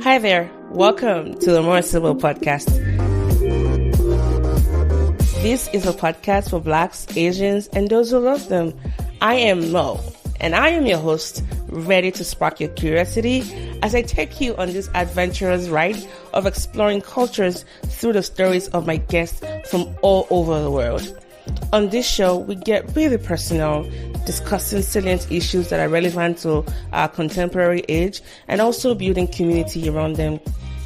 Hi there, welcome to the More Sibyl podcast. This is a podcast for Blacks, Asians, and those who love them. I am Mo, and I am your host, ready to spark your curiosity as I take you on this adventurous ride of exploring cultures through the stories of my guests from all over the world. On this show, we get really personal, discussing salient issues that are relevant to our contemporary age and also building community around them.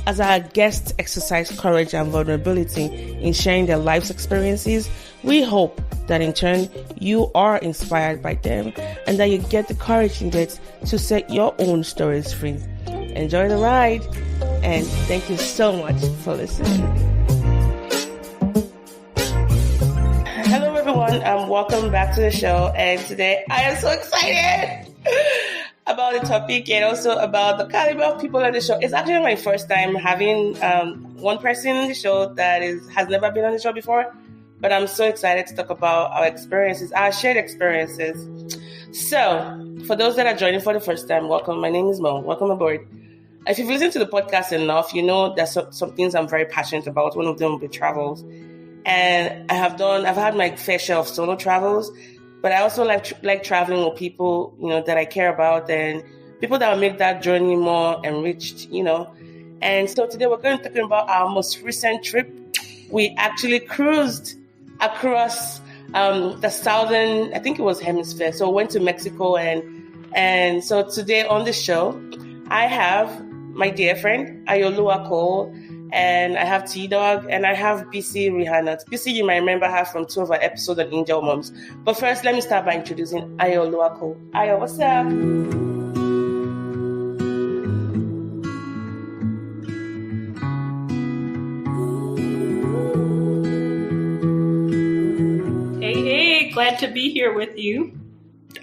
As our guests exercise courage and vulnerability in sharing their life's experiences, we hope that in turn you are inspired by them and that you get the courage needed to set your own stories free. Enjoy the ride, and thank you so much for listening. Hello everyone, welcome back to the show, and today I am so excited about the topic and also about the caliber of people on the show. It's actually my first time having one person on the show that has never been on the show before, but I'm so excited to talk about our experiences, our shared experiences. So, for those that are joining for the first time, welcome. My name is Mo. Welcome aboard. If you've listened to the podcast enough, you know there's some things I'm very passionate about. One of them will be travels. And I've had my fair share of solo travels, but I also like traveling with people, that I care about and people that will make that journey more enriched, And so today we're going to talk about our most recent trip. We actually cruised across the southern, I think it was hemisphere. So we went to Mexico and so today on the show, I have my dear friend, Ayooluwa Cole, and I have Tdawg, and I have Bisi Rihanot. Bisi, you might remember her from 2 of our episodes on Angel Moms. But first, let me start by introducing Ayooluwa Cole. Ayo, what's up? Hey, glad to be here with you.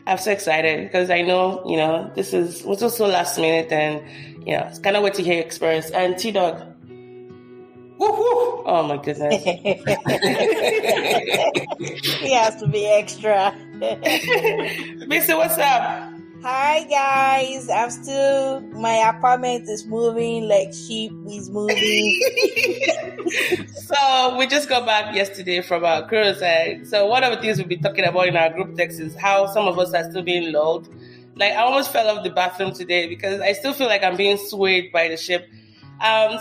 I'm so excited because I know, this was also last minute, and, it's kind of wait to hear your experience. And Tdawg. Woo-hoo. Oh my goodness. He has to be extra. Bisi, what's up? Hi guys. My apartment is moving like sheep is moving. So we just got back yesterday from our cruise. So one of the things we'll be talking about in our group text is how some of us are still being lulled. Like I almost fell off the bathroom today because I still feel like I'm being swayed by the ship.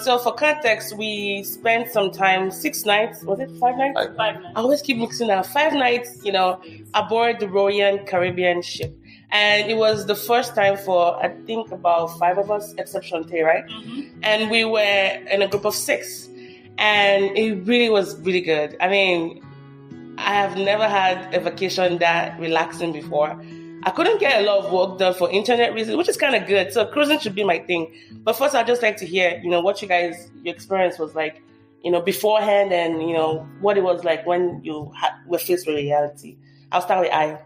So for context, we spent some time, 6 nights, was it 5 nights? 5 nights. I always keep mixing up. 5 nights, aboard the Royal Caribbean ship. And it was the first time for, I think, about 5 of us, except Shantae, right? Mm-hmm. And we were in a group of 6. And it really was really good. I mean, I have never had a vacation that relaxing before. I couldn't get a lot of work done for internet reasons, which is kind of good. So cruising should be my thing. But first, I'd just like to hear, what your experience was like, beforehand and, what it was like when you were faced with reality. I'll start with Ayo.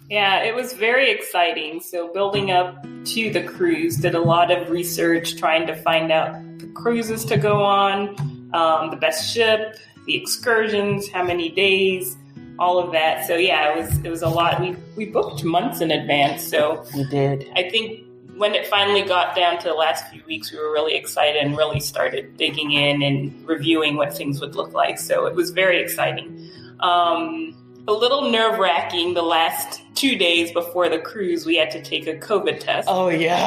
Yeah, it was very exciting. So building up to the cruise, did a lot of research trying to find out the cruises to go on, the best ship, the excursions, how many days, all of that. So yeah, it was a lot. We booked months in advance. So we did. I think when it finally got down to the last few weeks, we were really excited and really started digging in and reviewing what things would look like. So it was very exciting. A little nerve-wracking the last 2 days before the cruise, we had to take a COVID test. Oh yeah.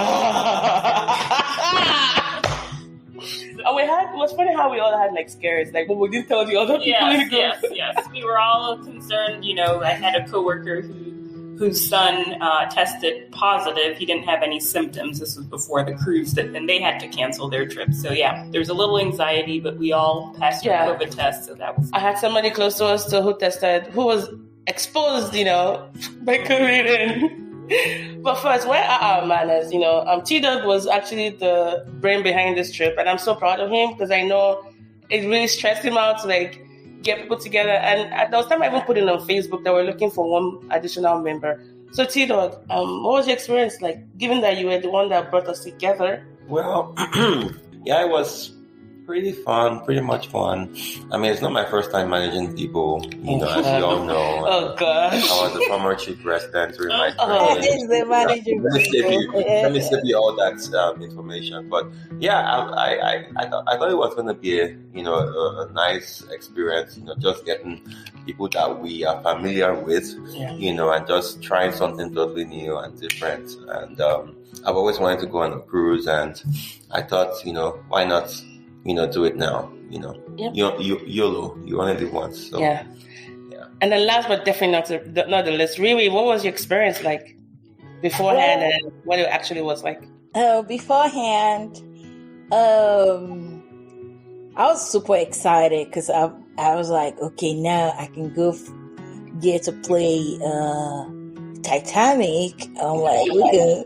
It was funny how we all had like scares, like, but we didn't tell the other people. Yes. We were all concerned. I had a coworker whose son tested positive. He didn't have any symptoms. This was before the cruise, and they had to cancel their trip. So yeah, there's a little anxiety, but we all passed our COVID test, so that was. I had somebody close to us who was exposed, by COVID. But first, where are our manners? Tdawg was actually the brain behind this trip, and I'm so proud of him because I know it really stressed him out to get people together. And at the time, I even put it on Facebook that we're looking for one additional member. So Tdawg, what was your experience like, given that you were the one that brought us together? Well, it was Pretty fun, pretty much fun. I mean, it's not my first time managing people, as you all know. Oh, gosh. I was a former chief resident during my That training. is the managing Let me save you all that information. But yeah, I thought it was going to be a nice experience, just getting people that we are familiar with, and just trying something totally new and different. And I've always wanted to go on a cruise, and I thought, why not, do it now? YOLO, you only live once. So, yeah. And then last but definitely not the least, really, what was your experience like beforehand and what it actually was like? Beforehand, I was super excited because I was like, okay, now I can get to play Titanic. I'm like, we can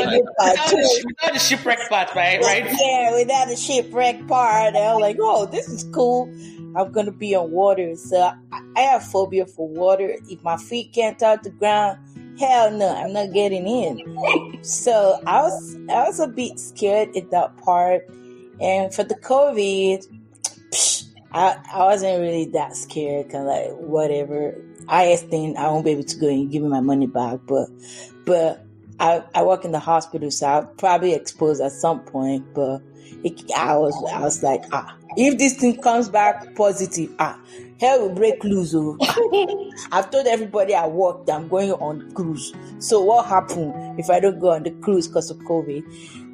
do part two. Without the shipwreck part, right? Yeah, without the shipwreck part. I was like, oh, this is cool. I'm going to be on water. So I have phobia for water. If my feet can't touch the ground, hell no, I'm not getting in. So I was a bit scared at that part. And for the COVID, I wasn't really that scared. Kind of like, whatever. Highest thing, I won't be able to go and give me my money back. But I work in the hospital, so I'll probably exposed at some point. But I was like, if this thing comes back positive, hell will break loose. I've told everybody I work that I'm going on cruise. So what happened if I don't go on the cruise because of COVID?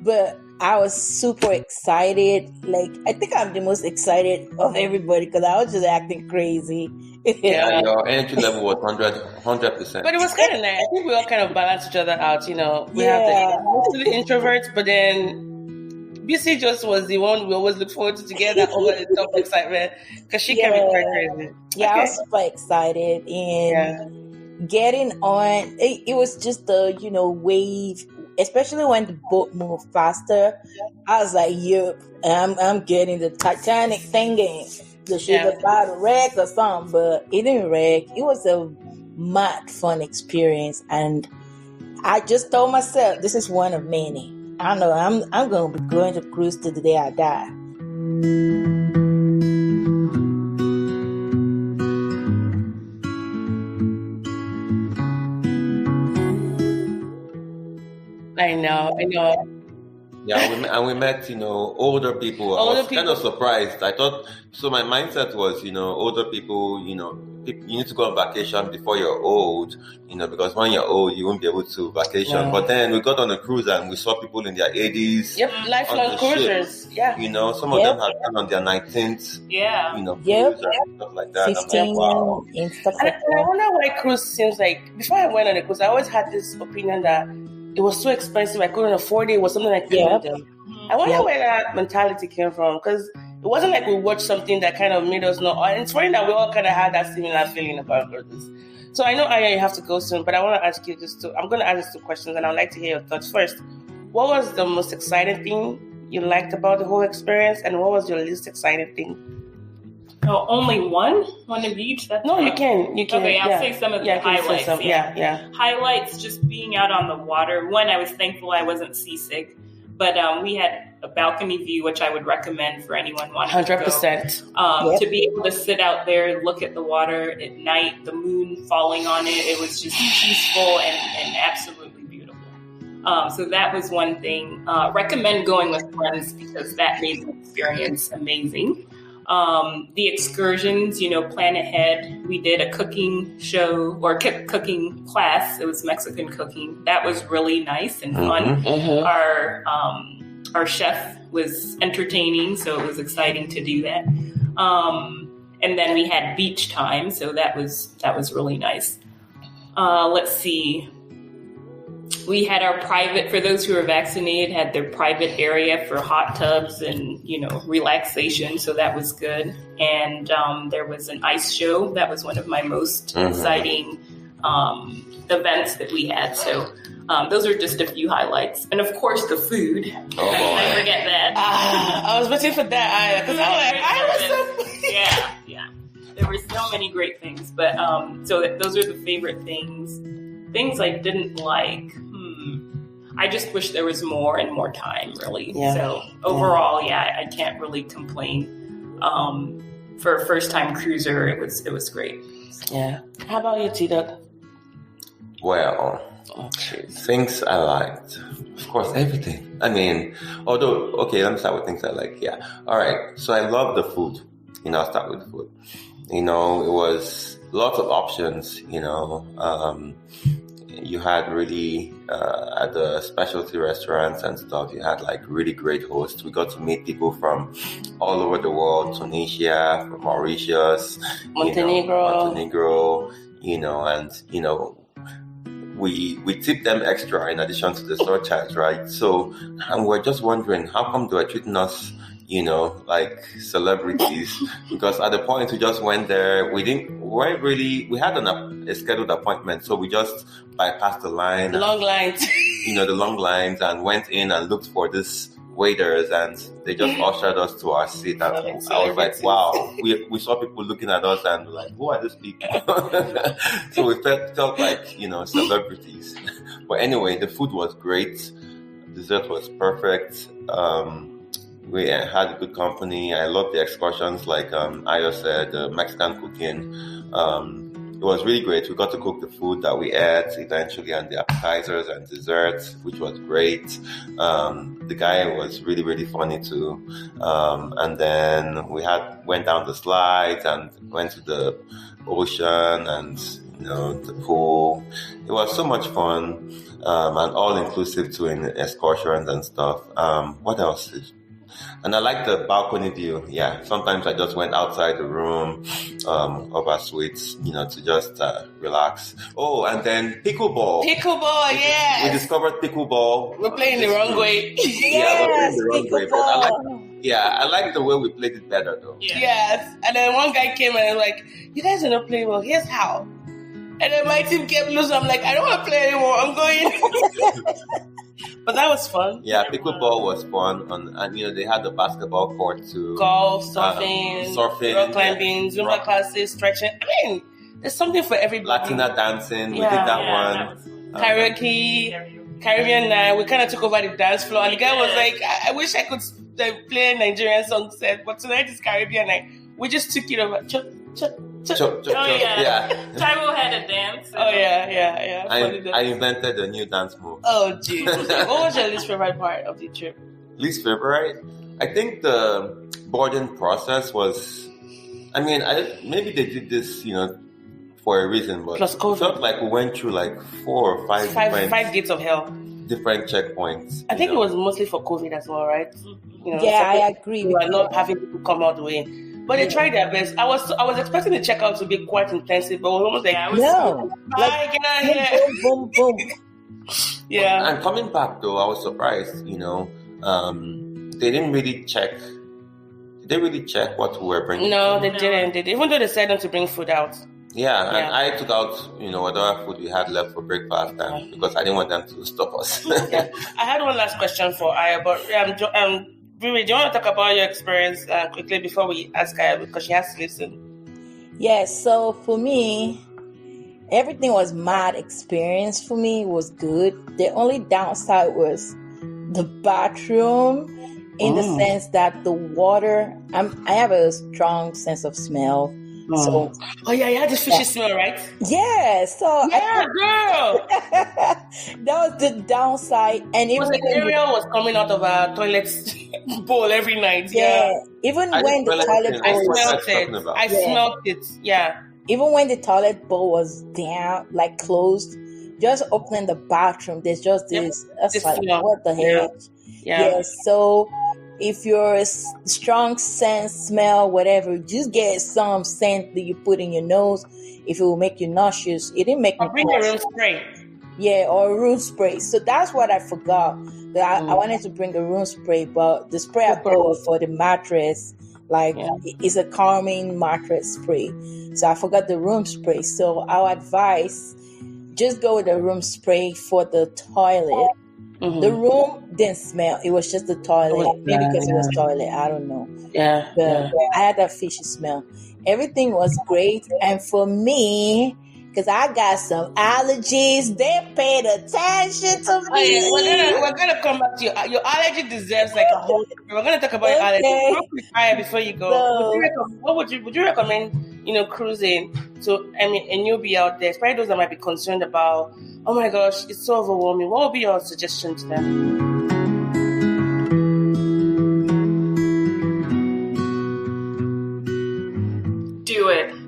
But I was super excited. Like, I think I'm the most excited of everybody because I was just acting crazy. Yeah, your energy level was 100%. But it was kind of nice. I think we all kind of balance each other out, We have the mostly introverts, but then Bisi just was the one we always look forward to together over the top excitement because she can be quite crazy. Yeah, I was super excited and getting on. It was just the wave, especially when the boat moved faster. I was like, "Yep, I'm getting the Titanic thinking." The ship about to wreck or something, but it didn't wreck. It was a mad fun experience, and I just told myself, this is one of many. I know I'm going to be going to cruise to the day I die. I know. Yeah, we met, older people. I was kind of surprised. I thought, so my mindset was, older people, you need to go on vacation before you're old, because when you're old, you won't be able to vacation. No. But then we got on a cruise and we saw people in their 80s. Yep, lifelong cruisers. Yeah. Some of them had been on their 19th. Yeah. Cruise and stuff like that. 15 wow. and stuff like that. I wonder why cruise seems like, before I went on a cruise, I always had this opinion that it was so expensive, I couldn't afford it. It was something I couldn't do. I wonder where that mentality came from, because it wasn't like we watched something that kind of made us know. And it's funny that we all kind of had that similar feeling about cruises. So I know, Aya, you have to go soon, but I want to ask you I'm going to ask you 2 questions, and I'd like to hear your thoughts. First, what was the most exciting thing you liked about the whole experience, and what was your least exciting thing? Oh, only one of each? No, you can. Okay, I'll say some of the highlights. Highlights, just being out on the water. One, I was thankful I wasn't seasick, but we had a balcony view, which I would recommend for anyone wanting 100%. to go. To be able to sit out there, look at the water at night, the moon falling on it, it was just peaceful and absolutely beautiful. So that was one thing. Recommend going with friends because that made the experience amazing. The excursions, plan ahead. We did a cooking show or cooking class. It was Mexican cooking. That was really nice and fun. Mm-hmm. Our chef was entertaining, so it was exciting to do that. And then we had beach time, so that was really nice. Let's see. We had our private, for those who are vaccinated, had their private area for hot tubs and, relaxation. So that was good. And there was an ice show. That was one of my most exciting events that we had. So those are just a few highlights. And of course, the food. Oh, I forget that. I was waiting for that. Because I was so... Yeah. There were so many great things. But so those are the favorite things. Things I didn't like. I just wish there was more and more time, really. Yeah. So overall, I can't really complain. For a first-time cruiser, it was great. Yeah. How about you, Tdawg? Well, things I liked. Of course, everything. I mean, although, okay, let me start with things I like. Yeah. All right. So I love the food. I'll start with the food. It was lots of options, you had really, at the specialty restaurants and stuff, you had like really great hosts. We got to meet people from all over the world, Tunisia, from Mauritius, Montenegro, we tip them extra in addition to the surcharge, right? So, and we're just wondering, how come they were treating us, like celebrities? Because at the point we just went there, we had a scheduled appointment, so we just bypassed the line. Long lines. The long lines, and went in and looked for this waiters, and they just ushered us to our seat. And I was like, wow, we saw people looking at us and like, who are these people? So we felt like, celebrities. But anyway, the food was great. Dessert was perfect. We had a good company. I loved the excursions, like Ayo said, the Mexican cooking. It was really great. We got to cook the food that we ate eventually, and the appetizers and desserts, which was great. The guy was really, really funny too. And then we went down the slides and went to the ocean and the pool. It was so much fun, and all inclusive too in excursions and stuff. What else? And I like the balcony view. Yeah, sometimes I just went outside the room of our suites, to just relax. Oh, and then pickleball. Pickleball, yeah. We discovered pickleball. We're playing the wrong way. Yeah, we're playing the wrong way. But I like the way we played it better, though. Yeah. Yes. And then one guy came and was like, "You guys are not playing well. Here's how." And then my team kept losing. I'm like, "I don't want to play anymore. I'm going." But that was fun. Yeah, pickleball was fun, and they had the basketball court too. Golf, surfing, rock climbing, Zumba classes, stretching. I mean, there's something for everybody. Latina dancing, we did that one. Karaoke, Caribbean night. We kind of took over the dance floor, and the guy was like, "I wish I could play a Nigerian song set, but tonight is Caribbean night." We just took it over. Yeah. Taiwo had a dance. Oh yeah. I invented a new dance move. Oh geez. What was your least favorite part of the trip? Least favorite? I think the boarding process was. I mean, maybe they did this, for a reason, but plus COVID. It felt like we went through like 4 or 5 five gates of hell. Different checkpoints. I think it was mostly for COVID as well, right? I agree. We are not having people come all the way. But they tried their best. I was expecting the checkout to be quite intensive, but it was almost like, get out here. Boom, boom. Yeah. And coming back though, I was surprised, they didn't really check. Did they really check what we were bringing? No, they didn't. Even though they said not to bring food out. Yeah, and I took out, whatever food we had left for breakfast, and because I didn't want them to stop us. Yeah. I had one last question for Aya, but Riri, do you want to talk about your experience quickly before we ask Aya, because she has to listen? Yes, so for me, everything was mad experience for me. It was good. The only downside was the bathroom, in the sense that the water, I have a strong sense of smell. So, you had this fishy smell, right? Yeah, so girl. that was the downside. And even when Ariel was coming out of our toilet bowl every night. Yeah. Even when the toilet bowl I smelled it. Yeah. Even when the toilet bowl was down, like closed, just opening the bathroom, there's just this. That's like, what the heck? Yeah. So if you're a strong sense, smell, whatever, just get some scent that you put in your nose. If it will make you nauseous, it didn't make me bring a room spray. Yeah, or a room spray. So that's what I forgot. That I wanted to bring a room spray, but the spray I bought for the mattress, it's a calming mattress spray. So I forgot the room spray. So our advice, just go with the room spray for the toilet. Mm-hmm. The room didn't smell. It was just the toilet. Maybe because it was toilet. I don't know. Yeah. But I had that fishy smell. Everything was great. And for me, because I got some allergies. They paid attention to me. Oh, yeah. We're gonna come back to your allergy deserves like a whole. We're gonna talk about your allergy. Real quick, Aya, before you go, would you recommend cruising to a newbie out there, especially those that might be concerned about, oh my gosh, it's so overwhelming? What would be your suggestion to them?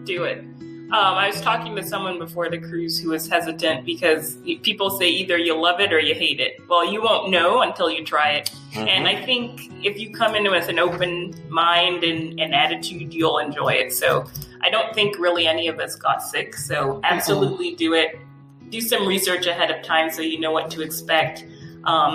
Do it. I was talking to someone before the cruise who was hesitant because people say either you love it or you hate it. Well, you won't know until you try it. Mm-hmm. And I think if you come in with an open mind and attitude, you'll enjoy it. So I don't think really any of us got sick. So absolutely do it. Do some research ahead of time so you know what to expect.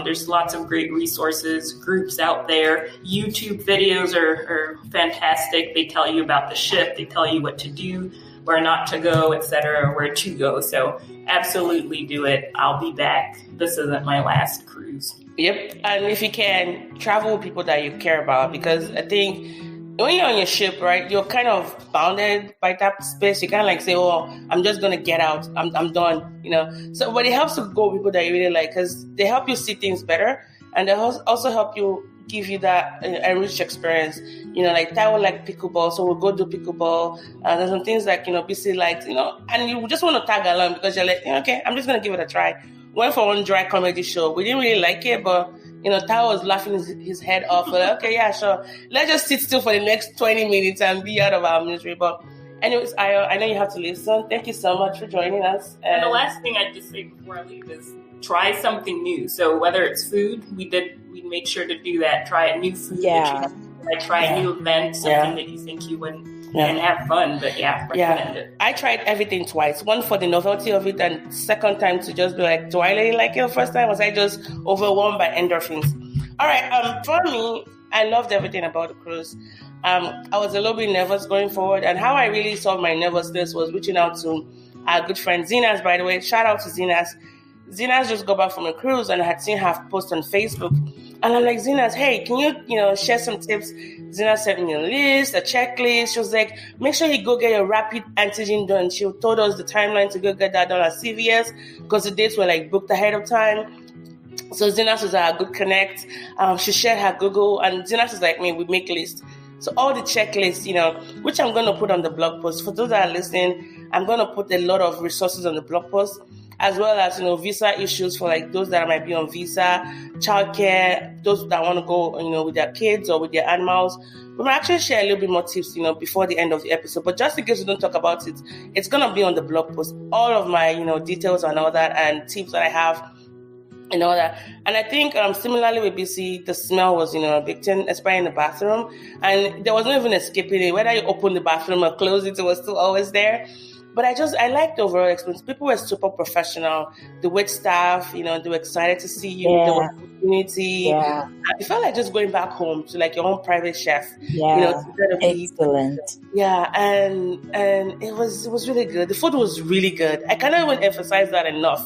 There's lots of great resources, groups out there. YouTube videos are fantastic. They tell you about the ship. They tell you what to do, where not to go, etc., where to go. So absolutely do it. I'll be back. This isn't my last cruise. Yep. And if you can, travel with people that you care about, because I think when you're on your ship, right, you're kind of bounded by that space. You can't like say, oh, I'm just going to get out. I'm done, So, but it helps to go with people that you really like, because they help you see things better. And they also help you, give you that enriched experience. Like Taiwo like pickleball, so we'll go do pickleball. There's some things like, Bisi likes, and you just want to tag along because you're like, okay, I'm just going to give it a try. Went for one dry comedy show. We didn't really like it, but Taiwo was laughing his head off. Like, okay, yeah, sure. Let's just sit still for the next 20 minutes and be out of our misery. But anyways, I know you have to leave soon. Thank you so much for joining us. And the last thing I'd just say before I leave is try something new. So whether it's food, we made sure to do that. Try a new food. Yeah. Try a new event, something that you think you wouldn't. And have fun, but recommend it. I tried everything twice. One for the novelty of it, and second time to just be like, do I really like it? The first time was I just overwhelmed by endorphins. All right, for me, I loved everything about the cruise. I was a little bit nervous going forward, and how I really solved my nervousness was reaching out to our good friend Zinas, by the way. Shout out to Zinas. Zinas just got back from a cruise, and I had seen her post on Facebook. And I'm like, Zinas, hey, can you, share some tips? Zinas sent me a list, a checklist. She was like, make sure you go get your rapid antigen done. She told us the timeline to go get that done at CVS because the dates were like booked ahead of time. So Zinas was our good connect. She shared her Google, and Zinas was like me, we make lists. So all the checklists, which I'm going to put on the blog post. For those that are listening, I'm going to put a lot of resources on the blog post, as well as, visa issues for like those that might be on visa, childcare, those that want to go, with their kids or with their animals. We might actually share a little bit more tips, before the end of the episode. But just in case we don't talk about it, it's going to be on the blog post. All of my, details and all that, and tips that I have and all that. And I think similarly with BC, the smell was, a big thing, especially in the bathroom. And there was not even escaping it. Whether you open the bathroom or close it, it was still always there. But I liked the overall experience. People were super professional. The wait staff, they were excited to see you. There was community. Yeah. It felt like just going back home to like your own private chef. Yeah. Excellent. Yeah, and it was really good. The food was really good. I cannot even emphasize that enough.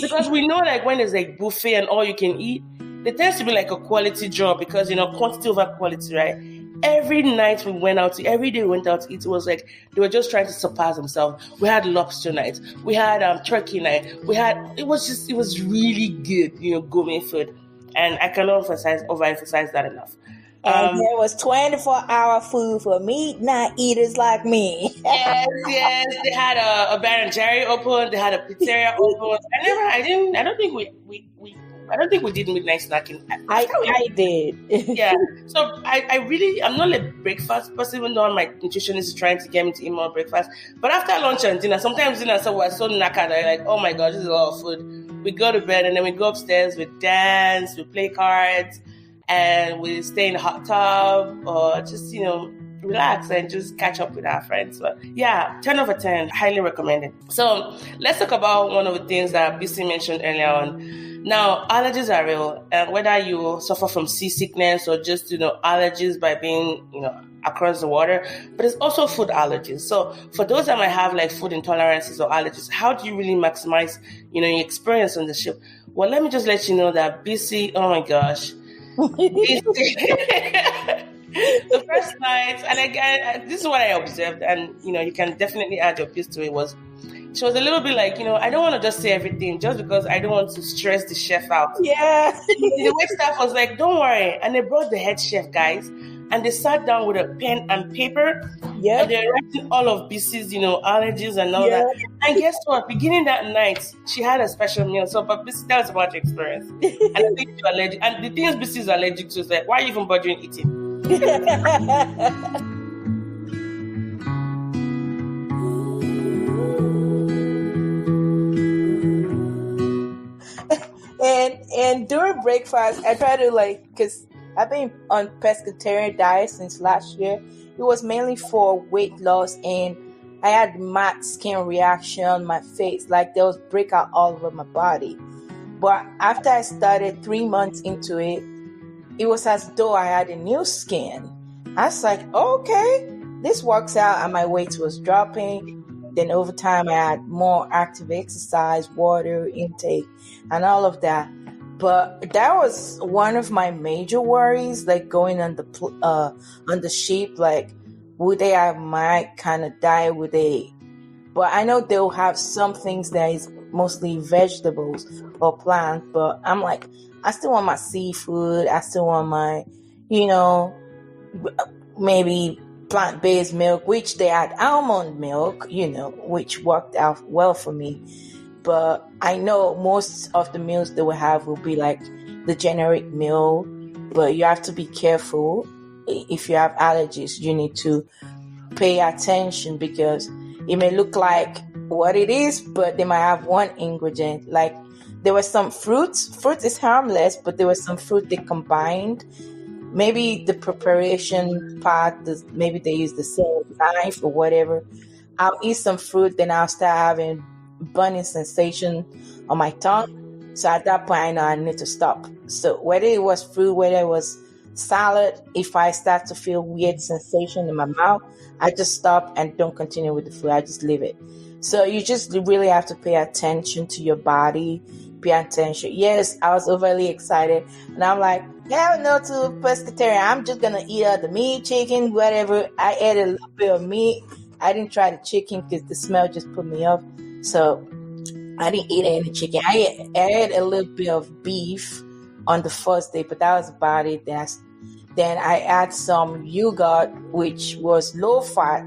Because we know like when there's like buffet and all you can eat, there tends to be like a quality job because, quantity over quality, right? Every night we went out to, every day we went out to eat, it was like they were just trying to surpass themselves. We had lobster night, we had turkey night, it was really good, gourmet food. And I cannot overemphasize that enough. And there was 24-hour food for meat not eaters like me. Yes. They had a Ben & Jerry open. They had a pizzeria open. I don't think we did midnight snacking. I did. Yeah. So I'm not a breakfast person, even though my nutritionist is trying to get me to eat more breakfast. But after lunch and dinner, sometimes dinner, so we're so knackered. I'm like, oh my gosh, this is a lot of food. We go to bed and then we go upstairs, we dance, we play cards, and we stay in the hot tub or just, relax and just catch up with our friends. But yeah, 10 over 10, highly recommended. So let's talk about one of the things that Bisi mentioned earlier on. Now, allergies are real, and whether you suffer from seasickness or just, allergies by being, across the water, but it's also food allergies. So for those that might have like food intolerances or allergies, how do you really maximize, your experience on the ship? Well, let me just let you know that BC, oh my gosh, the first night, and again, this is what I observed, and you can definitely add your piece to it, was she was a little bit like, I don't want to just say everything just because I don't want to stress the chef out. Yeah. The wait staff was like, don't worry. And they brought the head chef, guys, and they sat down with a pen and paper. Yeah. And they're writing all of Bisi's, allergies and all that. And guess what? Beginning that night, she had a special meal. So, but Bisi, tell us about your experience. And I think you're allergic. And the things Bisi is allergic to is like, why are you even bothering eating? And during breakfast, I try to because I've been on pescatarian diet since last year. It was mainly for weight loss, and I had matte skin reaction, my face, like there was breakout all over my body. But after I started 3 months into it, it was as though I had a new skin. I was like, okay, this works out, and my weight was dropping. Then over time, I had more active exercise, water intake, and all of that. But that was one of my major worries, like going on the sheep, like would they have my kind of diet? Would they? But I know they'll have some things that is mostly vegetables or plants. But I'm like, I still want my seafood. I still want my, maybe plant-based milk, which they had almond milk, which worked out well for me. But I know most of the meals they will have will be like the generic meal, but you have to be careful. If you have allergies, you need to pay attention because it may look like what it is, but they might have one ingredient. Like there were some fruits. Fruit is harmless, but there was some fruit they combined. Maybe the preparation part, maybe they use the same knife or whatever. I'll eat some fruit, then I'll start having burning sensation on my tongue. So at that point, I know I need to stop. So whether it was fruit, whether it was salad, if I start to feel weird sensation in my mouth, I just stop and don't continue with the food. I just leave it. So you just really have to pay attention to your body. Pay attention. Yes, I was overly excited. And I'm like, hell no to pescatarian. I'm just going to eat the meat, chicken, whatever. I ate a little bit of meat. I didn't try the chicken because the smell just put me off. So I didn't eat any chicken. I ate a little bit of beef on the first day, but that was about it. Then I had some yogurt, which was low fat,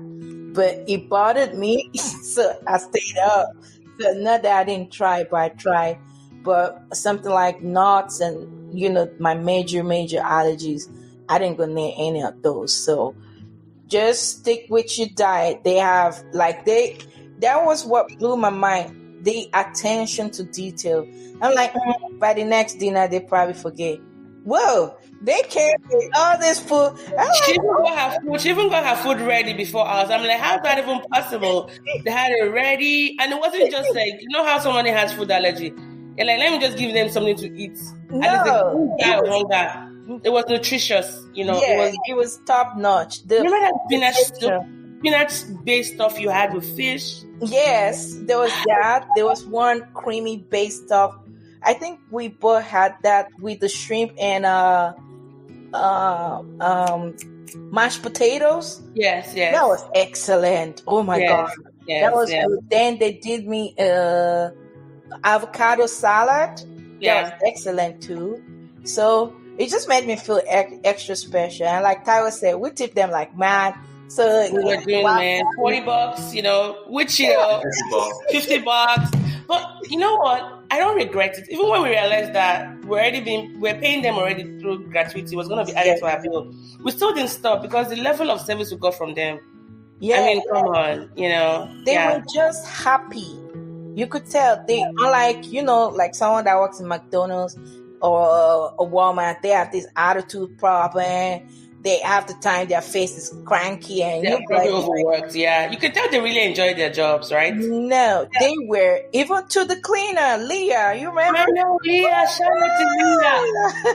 but it bothered me. So I stayed up. So not that I didn't try, but I tried. But something like nuts and, my major allergies, I didn't go near any of those. So just stick with your diet. They have, that was what blew my mind. The attention to detail. I'm like, by the next dinner, they probably forget. Whoa, they carry all this food. She even got her food ready before us. I'm like, how's that even possible? They had it ready. And it wasn't just like, how somebody has food allergy? You're like, let me just give them something to eat. No. It was nutritious, It was top notch. Remember that spinach-based stuff you had with fish? Yes, there was that. There was one creamy-based stuff. I think we both had that with the shrimp and mashed potatoes. Yes. That was excellent. Oh my God. Yes, that was good. Then they did me avocado salad. Yeah. That was excellent too. So it just made me feel extra special. And like Taiwo said, we tip them like mad. So we were doing, man, $40, which, $50. But you know what? I don't regret it. Even when we realized that we're paying them already through gratuity, it was going to be added to our bill. We still didn't stop because the level of service we got from them. Yeah. I mean, come on, They were just happy. You could tell they, unlike, like someone that works in McDonald's or a Walmart, they have this attitude problem. They have the time, their face is cranky and they're probably overworked. Yeah, you could tell they really enjoy their jobs, right? No, they were even to the cleaner, Leah. You remember? I know, Leah. Shout out to Leah.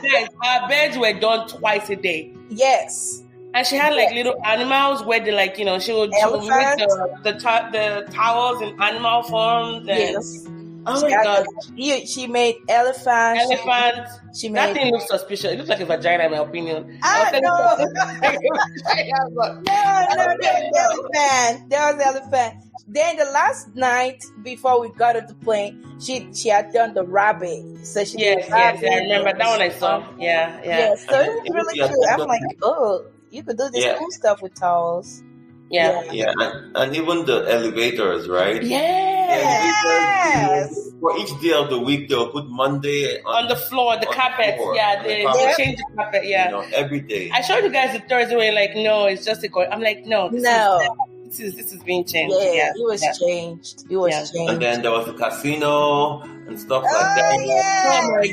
Yes, our beds were done twice a day. Yes. And she had little animals where they she would make the towels in animal forms. And Oh my God. She made elephants. Elephant. She That made. thing looks suspicious. It looks like a vagina, in my opinion. Ah, no. No. There was elephant. Then the last night before we got on the plane, she had done the rabbit. So she did Yes, rabbit. I remember that one I saw. Yeah. Yeah, so it was really Yeah, cute. I'm like, oh, you could do this Yeah. cool stuff with towels. Yeah. Yeah, and even the elevators, right? Yes. For each day of the week, they'll put Monday On the floor, the carpet. Yeah, they change the carpet. Yeah. You know, every day. I showed you guys the Thursday where you're like, no, it's just a coin. I'm like, no. This is being changed. Yeah, it was changed. It was changed. And then there was the casino and stuff like that. Yeah. Oh my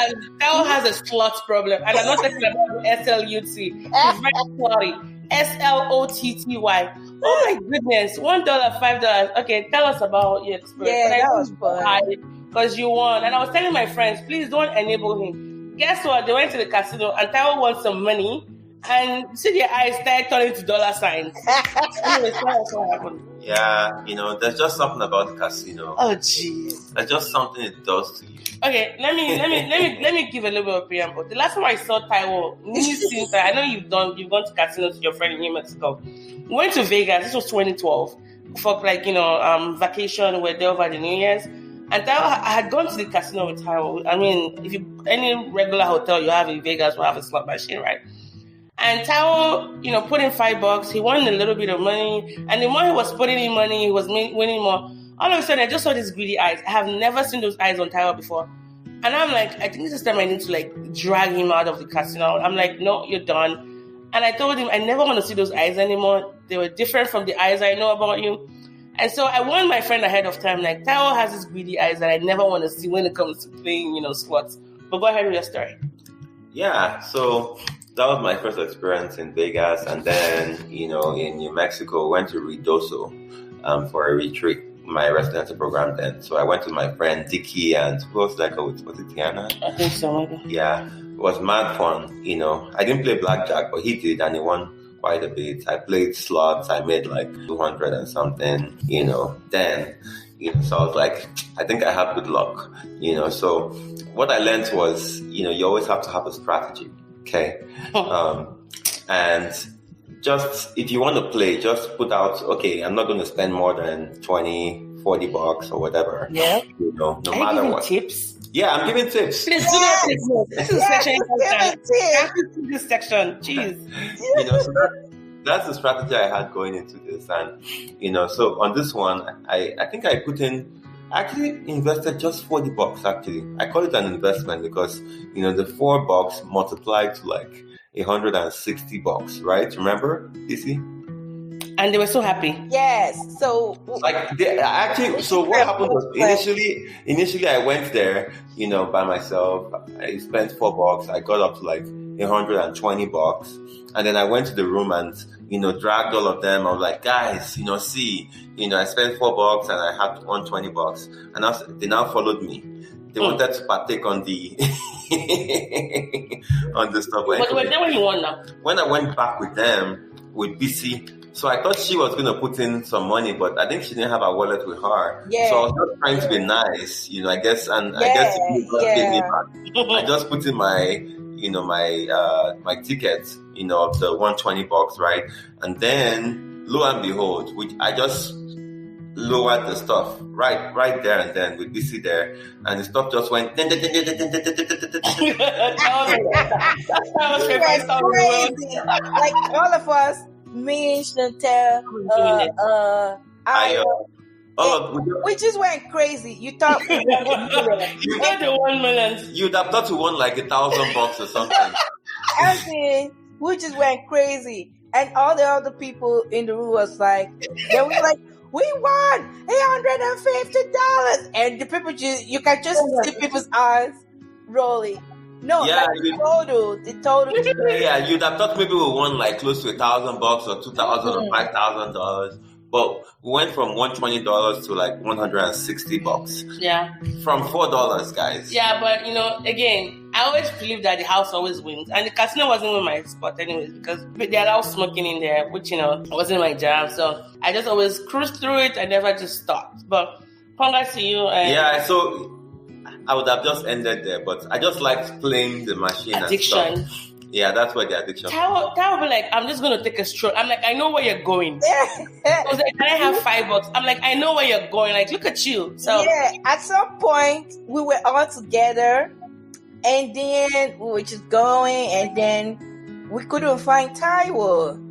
gosh, Taiwo has a slot problem. And I'm not talking about the SLUT. It's very slotty. SLOTTY. Oh my goodness. $1, $5. Okay, tell us about your experience. Yeah, that was fun. Because you won. And I was telling my friends, please don't enable him. Guess what? They went to the casino and Taiwo wants some money. And see their eyes start turning to dollar signs. Anyway, what happened? Yeah, you know, there's just something about the casino. Oh, jeez. There's just something it does to you. Okay, let me give a little bit of preamble. The last time I saw Taiwo, I know you've gone to casinos with your friend in New Mexico. We went to Vegas. This was 2012 for vacation. We're there over the New Year's, and I had gone to the casino with Taiwo. I mean, any regular hotel you have in Vegas will have a slot machine, right? And Taiwo, put in $5. He won a little bit of money, and the more he was putting in money, he was winning more. All of a sudden, I just saw these greedy eyes. I have never seen those eyes on Taiwo before. And I'm like, I think this is time I need to drag him out of the casino. I'm like, no, you're done. And I told him I never want to see those eyes anymore. They were different from the eyes I know about you. And so I warned my friend ahead of time, like, Taiwo has these greedy eyes that I never want to see when it comes to playing, slots. But go ahead with your story. Yeah, so that was my first experience in Vegas. And then, in New Mexico, went to Ruidoso for a retreat. My residency program then. So I went with my friend Dickie and who was that? Was it Tiana? I think so. Yeah, it was mad fun. I didn't play blackjack, but he did, and he won quite a bit. I played slots. I made 200 and something. Then, so I was like, I think I have good luck. So what I learned was, you always have to have a strategy. Okay, and just if you want to play, just put out, okay, I'm not going to spend more than $20, $40 or whatever. Yeah. No matter what. Tips? Yeah, I'm giving tips. Please do that. This is section. This section. Jeez. So that's the strategy I had going into this. And, so on this one, I think I actually invested just $40 actually. I call it an investment because, the $4 multiplied to $160, right? Remember, Bisi? And they were so happy. Yes. So what happened was initially I went there, by myself. I spent $4. I got up to $120, and then I went to the room and dragged all of them. I was like, guys, see, I spent $4 and I had $120, and they now followed me. They wanted to partake on the on the stuff. But when you won now? When I went back with them, with BC, so I thought she was going to put in some money, but I think she didn't have a wallet with her. Yeah. So I was just trying to be nice, I guess, and I guess I just put in my, my ticket, of the $120, right? And then, lo and behold, which I just lowered the stuff right there and then with BC there, and the stuff just went. That was crazy. All of us, me, Chantel, we just went crazy. You thought you got the 1 million. You'd have thought you won $1,000 or something. I mean, we just went crazy, and all the other people in the room was like, they were like, we won $850, and the people you can just see people's eyes rolling. No, yeah, the total. Yeah, you'd have thought maybe we won close to $1,000 or $2,000 or $5,000, but we went from $120 to $160. Yeah, from $4, guys. Yeah, but again, I always believe that the house always wins, and the casino wasn't even my spot anyways because they allowed smoking in there, which wasn't my jam. So I just always cruised through it. I never just stopped. But Congrats to you. Yeah, so I would have just ended there, but I just liked playing the machine Addiction. and stuff. Yeah, that's where the addiction. Taiwo be like, I'm just going to take a stroll. I'm like, I know where you're going. I was like, can I have $5? I'm like, I know where you're going. Like, look at you. So yeah, at some point we were all together, and then we were just going, and then we couldn't find Taiwo.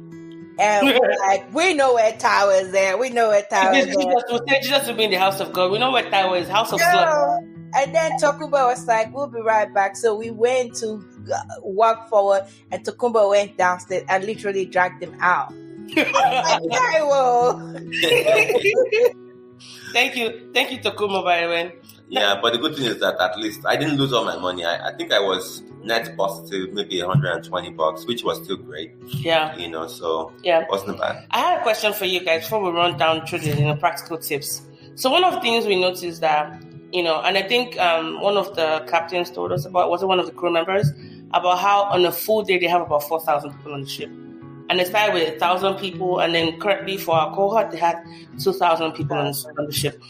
And we're like, we know where Taiwo is there. We know where Taiwo is there. Jesus will be in the house of God. We know where Taiwo is. House of slugs. And then Tokumba was like, we'll be right back. So we went to walk forward, and Tokumba went downstairs and literally dragged him out. Taiwo. Thank you, Tokumba, by the way. Yeah, but the good thing is that at least I didn't lose all my money. I think I was net positive, maybe $120, which was still great. Yeah. So it wasn't bad. I had a question for you guys before we run down through the practical tips. So one of the things we noticed that, and I think one of the captains told us about, was it one of the crew members, about how on a full day they have about 4,000 people on the ship. And they started with 1,000 people, and then currently for our cohort, they had 2,000 people on the ship.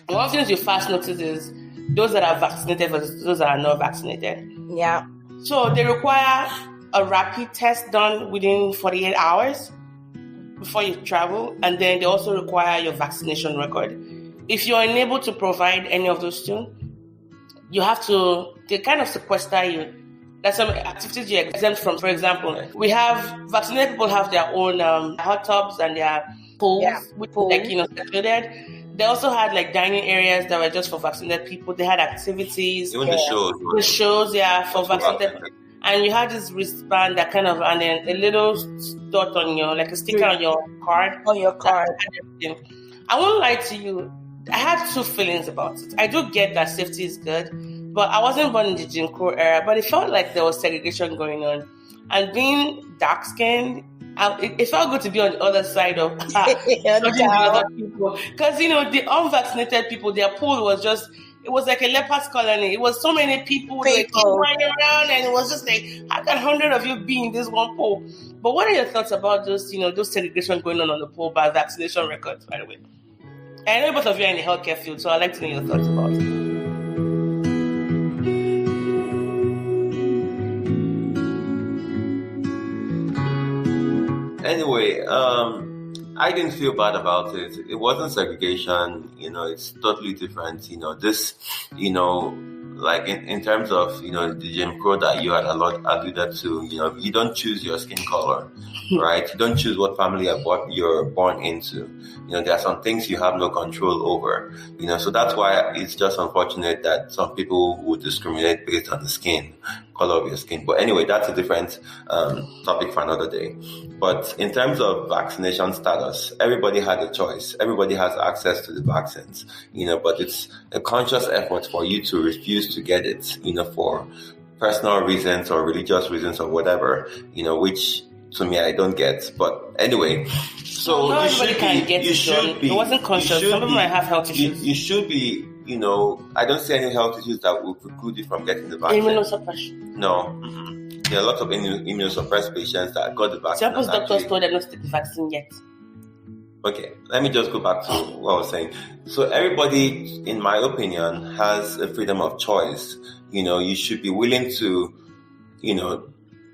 And one of the things you fast notice is those that are vaccinated versus those that are not vaccinated. Yeah. So they require a rapid test done within 48 hours before you travel, and then they also require your vaccination record. If you're unable to provide any of those two, they kind of sequester you. There's some activities you're exempt from. For example, we have vaccinated people have their own hot tubs and their pools, secluded. They also had like dining areas that were just for vaccinated people. They had activities. Even the shows. The shows, for vaccinated people. And you had this wristband that kind of, and then a little dot on like a sticker on your card. On your card. I won't lie to you. I had two feelings about it. I do get that safety is good, but I wasn't born in the Jim Crow era, but it felt like there was segregation going on. And being dark-skinned, it felt good to be on the other side of other people. Because, the unvaccinated people, their pool was just, it was like a leper's colony. It was so many people like running around, and it was just like, how can 100 of you be in this one pool? But what are your thoughts about those, those segregation going on the pool by vaccination records, by the way? I know both of you are in the healthcare field, so I'd like to know your thoughts about it. Anyway, I didn't feel bad about it. It wasn't segregation, it's totally different. This, like in terms of, the Jim Crow that you had alluded to, you don't choose your skin color, right? You don't choose what family you're born into. There are some things you have no control over, so that's why it's just unfortunate that some people would discriminate based on the color of your skin. But anyway, that's a different topic for another day. But in terms of vaccination status, everybody had a choice. Everybody has access to the vaccines, but it's a conscious effort for you to refuse to get it, for personal reasons or religious reasons or whatever, which to me I don't get. But anyway, so not everybody can get it. It wasn't conscious. Some people might have health issues. You should be, I don't see any health issues that will preclude you from getting the vaccine. Immunosuppression. No. There are a lot of immunosuppressed patients that got the vaccine. Examples doctors told them not to take the vaccine yet. Okay, let me just go back to what I was saying. So everybody, in my opinion, has a freedom of choice. You should be willing to,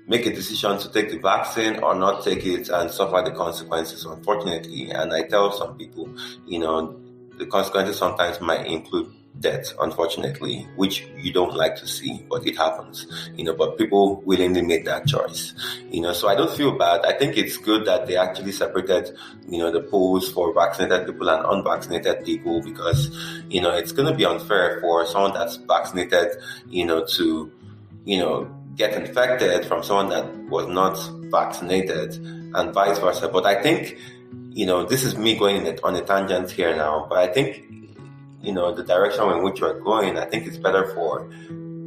make a decision to take the vaccine or not take it and suffer the consequences, unfortunately. And I tell some people, the consequences sometimes might include death, unfortunately, which you don't like to see, but it happens, but people willingly make that choice, so I don't feel bad. I think it's good that they actually separated, the pools for vaccinated people and unvaccinated people, because, it's going to be unfair for someone that's vaccinated, to, get infected from someone that was not vaccinated and vice versa. But I think, this is me going on a tangent here now, but I think, the direction in which we're going, I think it's better for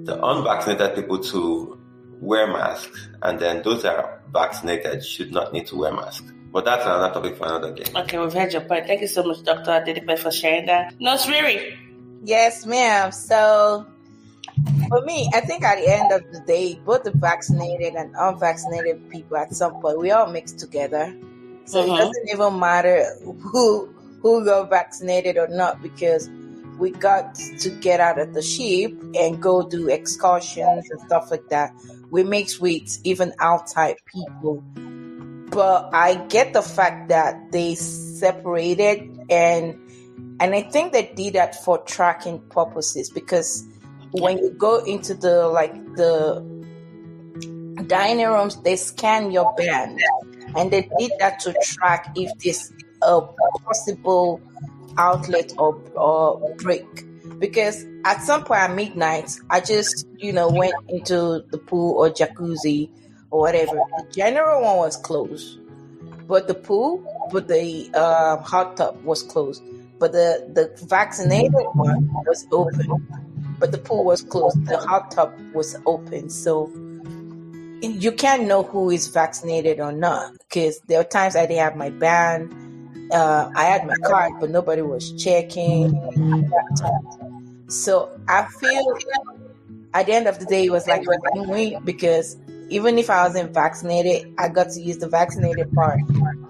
the unvaccinated people to wear masks, and then those that are vaccinated should not need to wear masks. But that's another topic for another day. Okay, we've heard your point. Thank you so much, Dr. Adedipe, for sharing that. Nurse Riri. Yes, ma'am. So, for me, I think at the end of the day, both the vaccinated and unvaccinated people at some point, we all mix together. So it doesn't even matter who got vaccinated or not, because we got to get out of the ship and go do excursions and stuff like that. We mix with even outside people. But I get the fact that they separated, and I think they did that for tracking purposes, because when you go into the dining rooms, they scan your band, and they did that to track if there's a possible outlet or break. Because at some point at midnight, I just went into the pool or jacuzzi or whatever. The general one was closed, but the hot tub was closed. But the vaccinated one was open, but the pool was closed. The hot tub was open, so you can't know who is vaccinated or not, because there were times I didn't have my band. I had my card, but nobody was checking at that time. So I feel at the end of the day, it was like a win-win, because even if I wasn't vaccinated, I got to use the vaccinated part.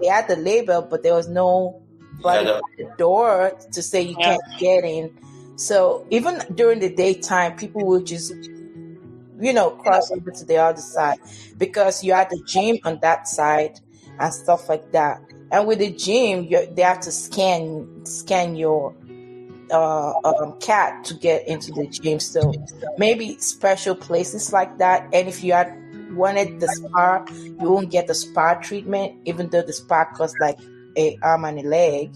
They had the label, but there was nobody at the door to say you can't get in. So even during the daytime, people would just cross over to the other side, because you had the gym on that side and stuff like that. And with the gym, they have to scan your cat to get into the gym. So maybe special places like that. And if you had wanted the spa, you won't get the spa treatment, even though the spa costs like an arm and a leg.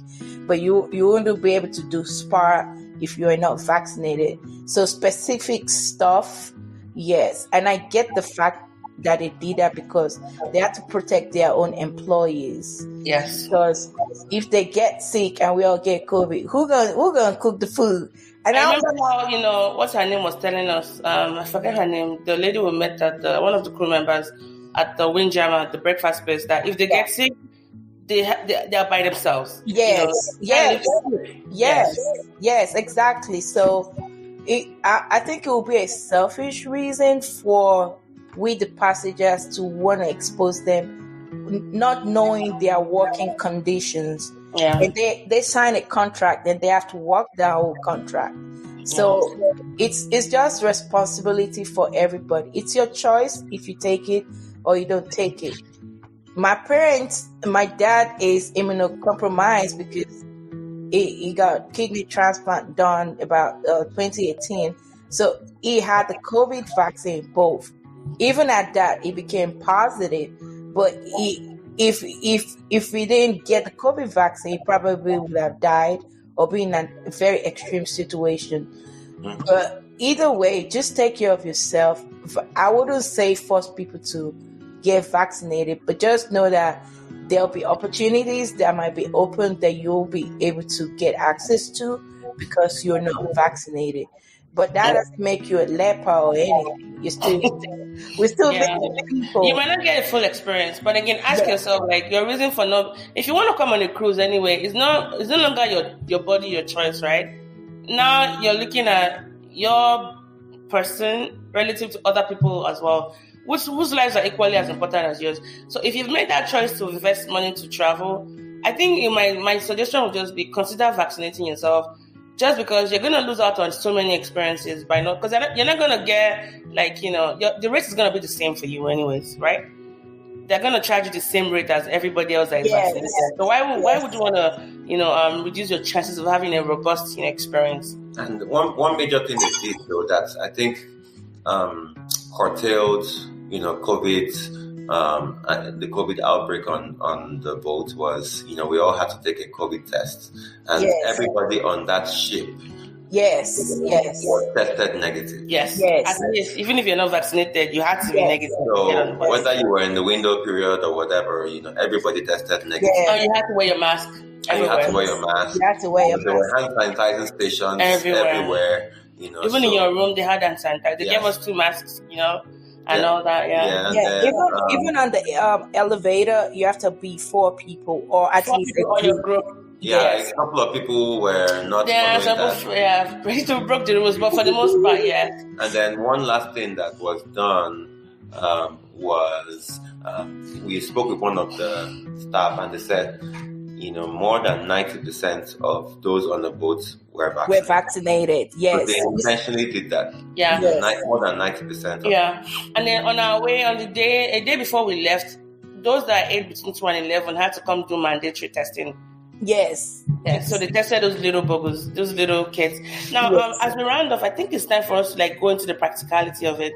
But you won't be able to do spa if you are not vaccinated. So specific stuff, yes. And I get the fact that they did that because they have to protect their own employees. Yes. Because if they get sick and we all get COVID, who gonna cook the food? And I remember how, what's her name was telling us, I forget her name, the lady we met at one of the crew members at the Windjammer, at the breakfast place, that if they get sick, they are by themselves. Yes, yes, exactly. So I think it will be a selfish reason for we, the passengers, to want to expose them, not knowing their working conditions. Yeah. And they sign a contract, and they have to work that whole contract. So it's just responsibility for everybody. It's your choice if you take it or you don't take it. My dad is immunocompromised because he got kidney transplant done about 2018. So he had the COVID vaccine both. Even at that, he became positive. But if he didn't get the COVID vaccine, he probably would have died or been in a very extreme situation. Mm-hmm. But either way, just take care of yourself. I wouldn't say force people to get vaccinated, but just know that there'll be opportunities that might be open that you'll be able to get access to because you're not vaccinated. But that doesn't make you a leper or anything. We're still people. You might not get a full experience, but again, ask yourself, like, your reason for not. If you want to come on a cruise anyway, it's no longer your body, your choice, right? Now you're looking at your person relative to other people as well, whose lives are equally as important as yours. So if you've made that choice to invest money to travel, I think my suggestion would just be consider vaccinating yourself. Just because you're going to lose out on so many experiences by not, because you're not going to get, like, the rate is going to be the same for you anyways, right? They're going to charge you the same rate as everybody else that is vaccinated. So why would you want to, reduce your chances of having a robust experience? And one major thing they did, though, that I think curtailed, COVID, the COVID outbreak on the boat was, we all had to take a COVID test, and everybody on that ship, was tested negative. Yes. At least, even if you're not vaccinated, you had to be negative. So whether you were in the window period or whatever, everybody tested negative. And you had to wear your mask. And you had to wear your mask. You had to wear your mask. There were hand sanitizing stations everywhere. Even in your room, they had hand sanitizer. They gave us 2 masks. And all that, even on the elevator, you have to be 4 people, or at least in your group. A couple of people were not. Yeah, some people broke the rules, but for the most part, And then one last thing that was done was we spoke with one of the staff, and they said, more than 90% of those on the boats were We're vaccinated. vaccinated. Yes. So they intentionally did that. Yeah. Yes. More than 90%. Yeah. And then on our way, a day before we left, those that ate between 2 and 11 had to come do mandatory testing. Yes. Yeah, so they tested those little bubbles, those little kids. Now, Yes. as we round off, I think it's time for us to go into the practicality of it.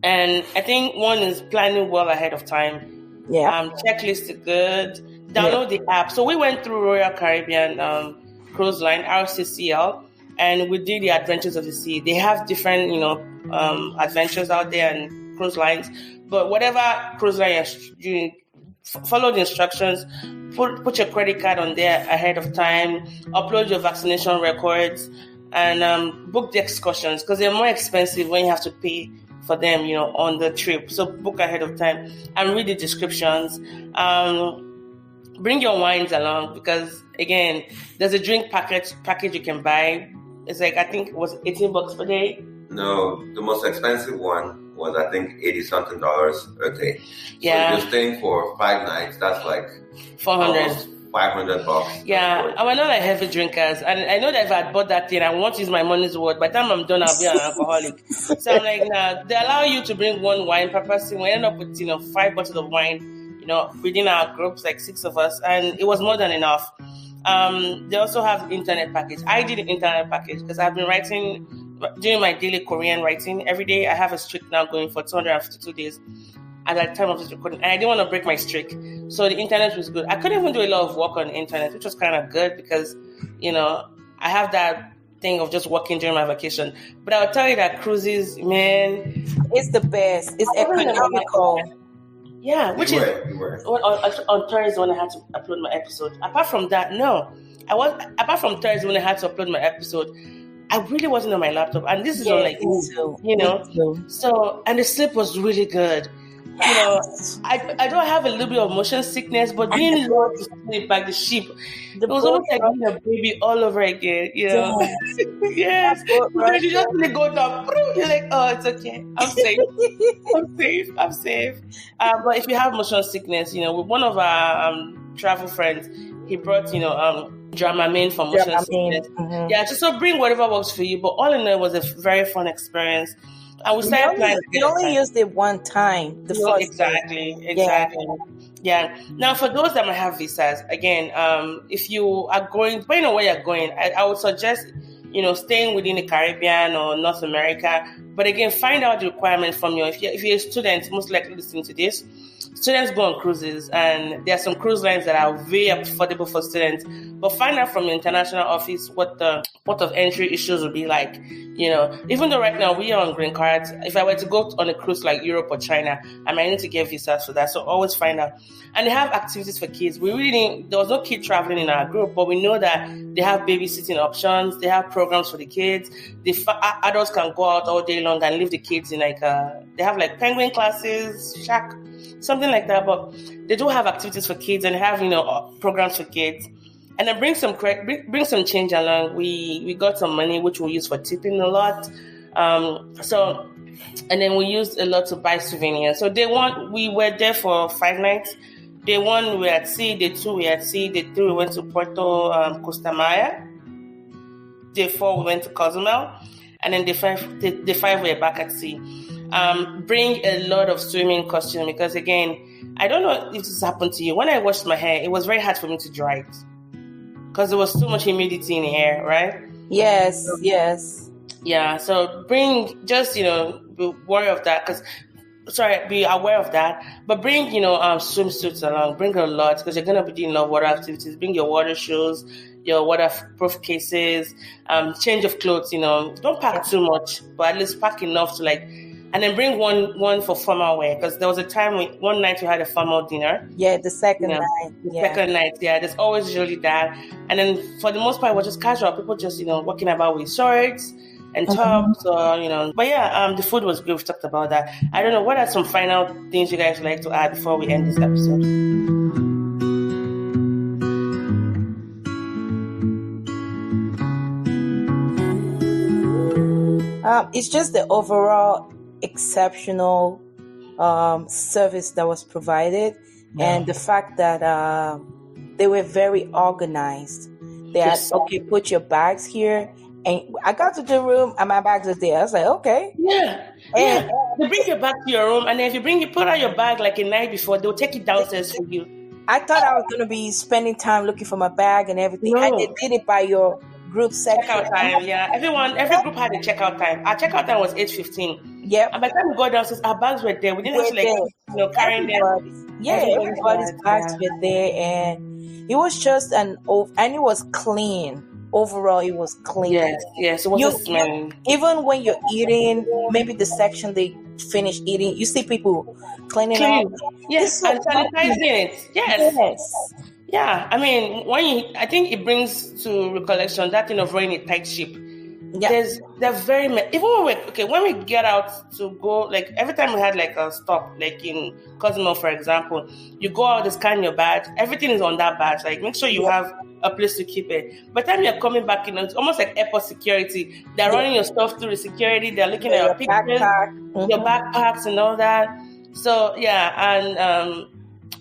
And I think one is planning well ahead of time. Yeah. Checklist is good. Download the app. So we went through Royal Caribbean Cruise Line, RCCL, and we did the Adventures of the Sea. They have different, adventures out there and cruise lines. But whatever cruise line you're doing, follow the instructions. Put your credit card on there ahead of time. Upload your vaccination records, and book the excursions because they're more expensive when you have to pay for them, on the trip. So book ahead of time and read the descriptions. Bring your wines along because again, there's a drink package you can buy. It's I think it was $18 per day. No, the most expensive one was I think $80-something a day. Yeah. So if you're staying for 5 nights, that's like $400. $500. Yeah, and we're not heavy drinkers, and I know that if I had bought that thing, I want to use my money's worth. By the time I'm done, I'll be an alcoholic. So I'm nah. They allow you to bring one wine per person. We end up with 5 bottles of wine, within our groups, like 6 of us, and it was more than enough. They also have the internet package. I did the internet package because I've been doing my daily Korean writing every day. I have a streak now going for 252 days. At the time of this recording, and I didn't want to break my streak, so the internet was good. I couldn't even do a lot of work on the internet, which was kind of good because, I have that thing of just working during my vacation. But I'll tell you that cruises, man, it's the best. It's economical. Yeah, which You is were. on Thursday when I had to upload my episode. Apart from that, no, apart from Thursday when I had to upload my episode, I really wasn't on my laptop, and this is on So, and the sleep was really good. I don't have a little bit of motion sickness, but being low to sleep like the sheep, it was almost like being a baby all over again. Yes. Because you just really go down. You're like, oh, it's okay. I'm safe. I'm safe. But if you have motion sickness, with one of our travel friends, he brought, Dramamine for motion sickness. Mm-hmm. Yeah, so bring whatever works for you. But all in all, it was a very fun experience. And we started planning. You only used it one time. Exactly. Yeah. Now, for those that might have visas, again, if you are going, depending on where you're going, I would suggest, staying within the Caribbean or North America. But again, find out the requirements from if you're a student, most likely listening to this. Students go on cruises, and there are some cruise lines that are very affordable for students. But find out from your international office what the port of entry issues will be like. Even though right now we are on green cards, if I were to go on a cruise like Europe or China, I might need to get visas for that. So always find out. And they have activities for kids. There was no kid traveling in our group, but we know that they have babysitting options. They have programs for the kids. The adults can go out all day long and leave the kids in they have penguin classes, shack, something like that. But they do have activities for kids and have programs for kids. And then bring some change along. We got some money which we'll use for tipping a lot. And then we used a lot to buy souvenirs. So day 1 we were there for 5 nights. Day 1 we were at sea. Day 2 we were at sea. Day 3 we went to Puerto Costa Maya. Day 4 we went to Cozumel, and then day 5 we were back at sea. Bring a lot of swimming costume because again, I don't know if this happened to you. When I washed my hair, it was very hard for me to dry it because there was too much humidity in the hair, right? Yes. Yeah. So be aware of that be aware of that. But bring swimsuits along. Bring a lot because you're gonna be doing a lot of water activities. Bring your water shoes, your waterproof cases, change of clothes. Don't pack too much, but at least pack enough to and then bring one for formal wear because there was a time one night we had a formal dinner. Yeah, the second night. Second night, yeah. There's always usually that, and then for the most part, it was just casual. People just walking about with shorts and tops, or But yeah, the food was good. We talked about that. I don't know. What are some final things you guys would like to add before we end this episode? It's just the overall exceptional service that was provided, and the fact that they were very organized. They had, okay, put your bags here. And I got to the room and my bags are there. I was like, okay. Yeah. And they bring your bag to your room, and then if you put out your bag like a night before, they'll take it downstairs for you. I thought I was going to be spending time looking for my bag and everything. No. And they did it by your group section. Checkout time, yeah. Every group had a checkout time. Our checkout time was 8:15. Yep. And by the time we got downstairs, our bags were there. We didn't have to carrying them. Yeah, everybody's bags were there, and it was just and it was clean. Overall, it was clean. Yes, it wasn't smelling. Even when you're eating, maybe the section they finish eating, you see people cleaning up. Yes, and sanitizing it. Yes. Yeah, I mean, I think it brings to recollection that thing of running a tight ship. Yeah. They're very even when we get out to go, like every time we had like a stop, like in Cosmo, for example, you go out, they scan your badge, everything is on that badge. Like make sure you have a place to keep it. By the time you're coming back in, it's almost like airport security. They're running your stuff through the security. They're looking at your pictures, your backpacks, and all that. So and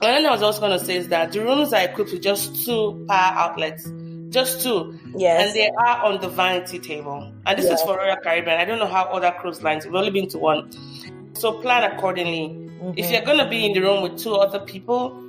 one I was also going to say is that the rooms are equipped with just 2 power outlets. Just 2. Yes. And they are on the vanity table. And this is for Royal Caribbean. I don't know how other cruise lines. We've only been to 1. So plan accordingly. Mm-hmm. If you're going to be in the room with 2 other people,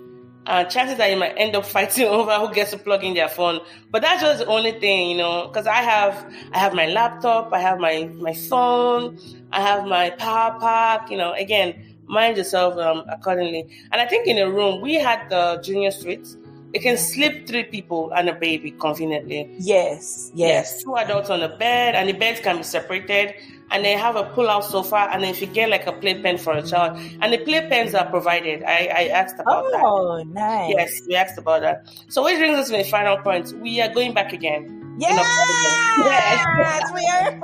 chances are you might end up fighting over who gets to plug in their phone. But that's just the only thing, because I have my laptop, I have my phone, I have my power pack, again, mind yourself accordingly. And I think in a room, we had the junior suite. It can sleep 3 people and a baby conveniently. Yes. 2 adults on a bed, and the beds can be separated. And they have a pull-out sofa, and then if you get like a playpen for a child, and the playpens are provided. I asked about that. Oh, nice. Yes, we asked about that. So which brings us to the final point. We are going back again. Yes, we are.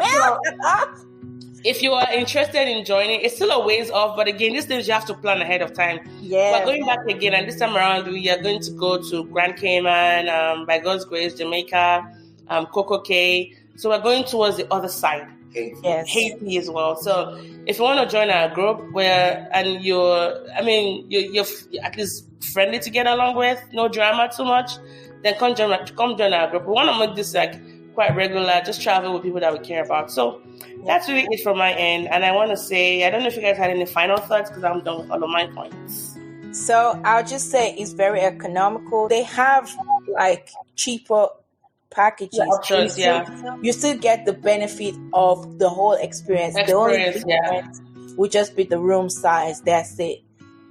If you are interested in joining, it's still a ways off, but again, these things you have to plan ahead of time. Yeah. We're going back again, and this time around, we are going to go to Grand Cayman, by God's grace, Jamaica, Coco Cay. So we're going towards the other side. Haiti as well. So if you want to join our group, you're at least friendly to get along with, no drama too much, then come join our group. We want to make this like quite regular, just travel with people that we care about. So that's really it from my end. And I want to say, I don't know if you guys had any final thoughts because I'm done with all of my points. So I'll just say it's very economical. They have like cheaper packages. Options, you still get the benefit of the whole experience. The only difference would just be the room size. That's it.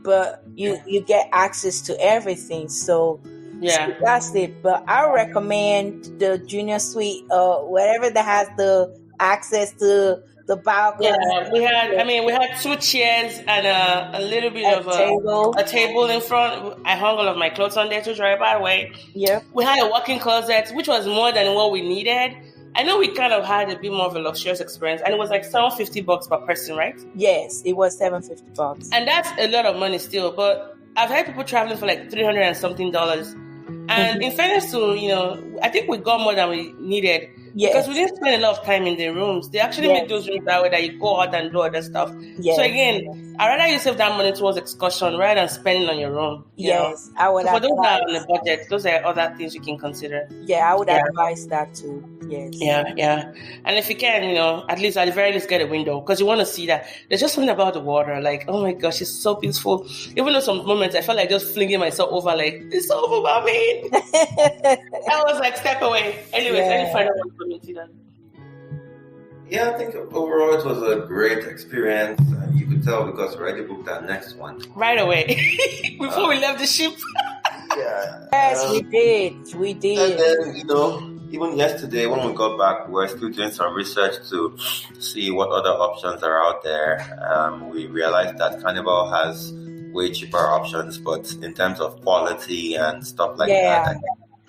But you get access to everything. So that's it. But I recommend the junior suite, whatever that has the access to the balcony. Yeah, we had 2 chairs and a little bit of a table in front. I hung all of my clothes on there to dry, by the way. Yeah. We had a walk-in closet, which was more than what we needed. I know we kind of had a bit more of a luxurious experience, and it was like $750 per person, right? Yes, it was $750. And that's a lot of money still, but I've had people traveling for like $300 and something. And in fairness to, I think we got more than we needed. Yes. Because we didn't spend a lot of time in the rooms. They actually make those rooms that way that you go out and do other stuff. Yes. So again, I'd rather you save that money towards excursion rather than spending on your room. Yes, I would. So for those that are on the budget, those are other things you can consider. Yeah, I would advise that too. Yes. Yeah. And if you can, at least at the very least get a window because you want to see that. There's just something about the water, like, oh my gosh, it's so peaceful. Even though some moments I felt like just flinging myself over, like, it's overwhelming. I was like, step away. Anyways, any final one for me, Tina? Yeah, I think overall it was a great experience. You could tell because we already booked our next one. Right away. Before we left the ship. Yes, we did. We did. And then, even yesterday when we got back, we were still doing some research to see what other options are out there. We realized that Carnival has way cheaper options, but in terms of quality and stuff like that, I think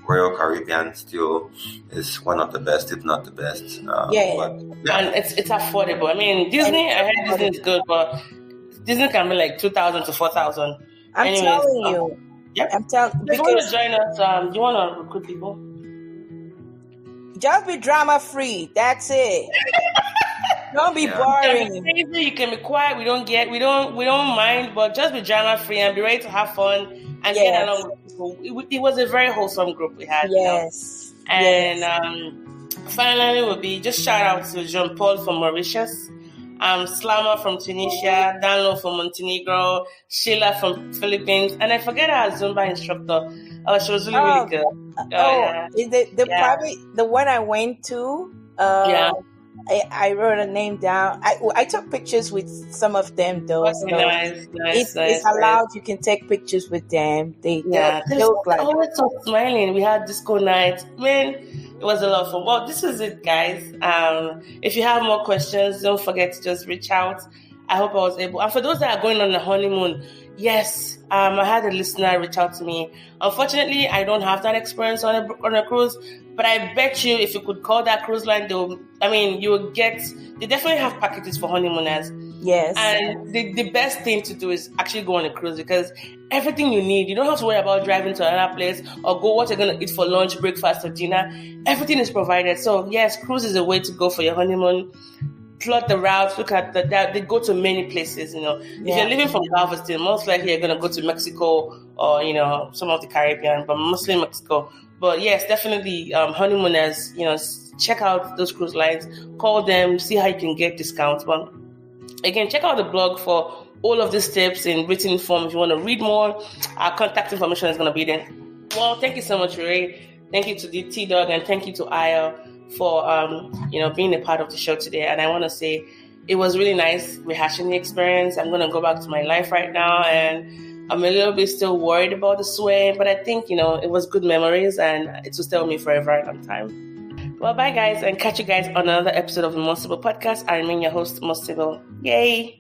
Royal Caribbean still is one of the best, if not the best. And it's affordable. I mean, Disney, I heard Disney is good, but Disney can be like $2,000 to $4,000. I'm telling you. Yep. I'm telling you. If you want to join us, do you want to recruit people? Just be drama free. That's it. Don't be You can boring. be crazy, you can be quiet. We don't mind, but just be drama free and be ready to have fun and get Yes. along with people. It was a very wholesome group we had. Yes. And finally, will be just shout out to Jean Paul from Mauritius, Slama from Tunisia, Danlo from Montenegro, Sheila from Philippines, and I forget our Zumba instructor. Oh, she was really good. The one I went to. I wrote a name down. I took pictures with some of them though. Okay, nice. It's allowed. You can take pictures with them. They look like always so smiling. We had disco night. Man, it was a lot of fun. Well, this is it, guys. If you have more questions, don't forget to just reach out. I hope I was able. And for those that are going on the honeymoon, yes, I had a listener reach out to me. Unfortunately, I don't have that experience on a cruise, but I bet you if you could call that cruise line, they definitely have packages for honeymooners. Yes. And the best thing to do is actually go on a cruise because everything you need, you don't have to worry about driving to another place or go what you're going to eat for lunch, breakfast, or dinner. Everything is provided. So yes, cruise is a way to go for your honeymoon. Plot the routes, look at they go to many places, If you're living from Galveston, most likely you're going to go to Mexico or, some of the Caribbean, but mostly Mexico. But yes, definitely honeymooners, check out those cruise lines, call them, see how you can get discounts. But again, check out the blog for all of these tips in written form. If you want to read more, our contact information is going to be there. Well, thank you so much, Ray. Thank you to the Tdawg and thank you to Ayo for being a part of the show today. And I want to say it was really nice rehashing the experience. I'm going to go back to my life right now, and I'm a little bit still worried about the sway, but I think it was good memories and it will stay with me for a very long time. Well, bye guys, and catch you guys on another episode of the Most Sibyl podcast. I remain your host, Most Sibyl. Yay!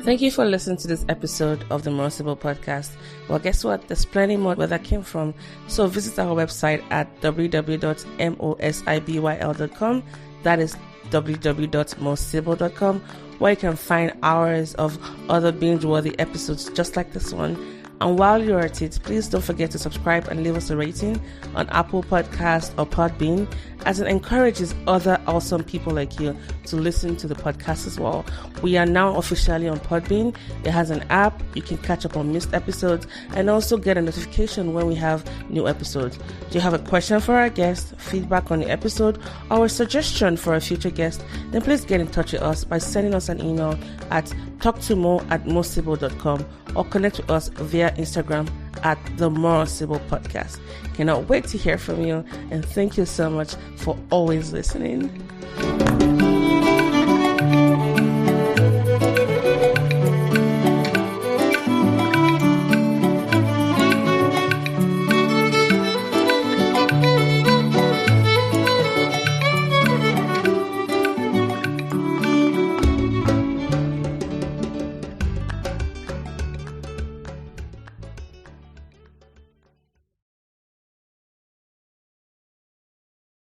Thank you for listening to this episode of the Most Sibyl podcast. Well, guess what? There's plenty more where that came from. So visit our website at www.mosibyl.com. That is www.mostsibyl.com, where you can find hours of other binge-worthy episodes just like this one. And while you're at it, please don't forget to subscribe and leave us a rating on Apple Podcasts or Podbean, as it encourages other awesome people like you to listen to the podcast as well. We are now officially on Podbean. It has an app. You can catch up on missed episodes and also get a notification when we have new episodes. Do you have a question for our guest, feedback on the episode, or a suggestion for a future guest? Then please get in touch with us by sending us an email at talktomo@mostsibyl.com or connect with us via Instagram at the More Sibyl Podcast. Cannot wait to hear from you, and thank you so much for always listening.